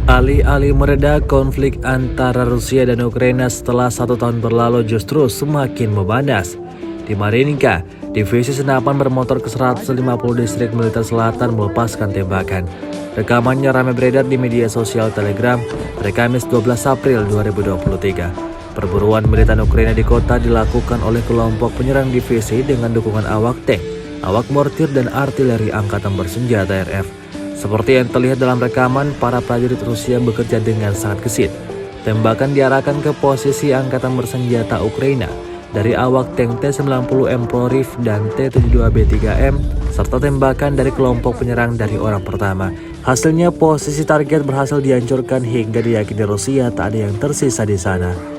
Alih-alih mereda, konflik antara Rusia dan Ukraina setelah 1 tahun berlalu justru semakin memanas. Di Marinka, divisi senapan bermotor ke-150 distrik militer selatan melepaskan tembakan. Rekamannya ramai beredar di media sosial Telegram pada Kamis 12 April 2023. Perburuan militan Ukraina di kota dilakukan oleh kelompok penyerang divisi dengan dukungan awak tank, awak mortir, dan artileri angkatan bersenjata RF. Seperti yang terlihat dalam rekaman, para prajurit Rusia bekerja dengan sangat gesit. Tembakan diarahkan ke posisi angkatan bersenjata Ukraina dari awak tank T-90M Prorif dan T-72B3M, serta tembakan dari kelompok penyerang dari orang pertama. Hasilnya, posisi target berhasil dihancurkan hingga diyakini Rusia tak ada yang tersisa di sana.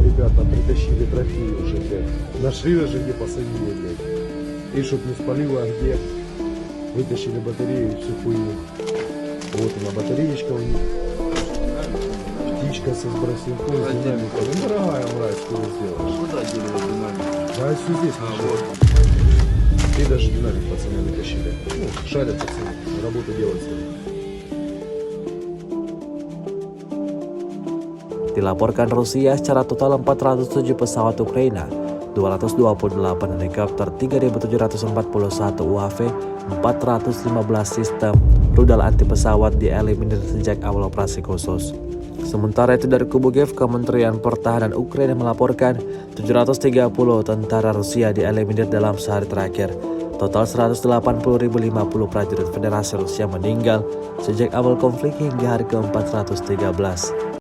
Ребята притащили трофеи уже, блядь. Нашли даже где посадили, блядь. И чтоб не спалило, а где. Вытащили батарею и всю хуйню. Вот она, батареечка у них. Птичка со сбросинком, с динамиком. Ну, дорогая мразь, что вы сделаешь? Куда делали динамик? Да, все здесь лежит. И даже динамик пацаны вытащили. Ну, шарят пацаны, работу делают свои. Dilaporkan Rusia secara total 407 pesawat Ukraina, 228 helikopter, 3.741 UAV, 415 sistem rudal anti pesawat dieliminir sejak awal operasi khusus. Sementara itu dari kubu Kiev, Kementerian Pertahanan Ukraina melaporkan 730 tentara Rusia dieliminir dalam sehari terakhir. Total 180.050 prajurit Federasi Rusia meninggal sejak awal konflik hingga hari ke-413.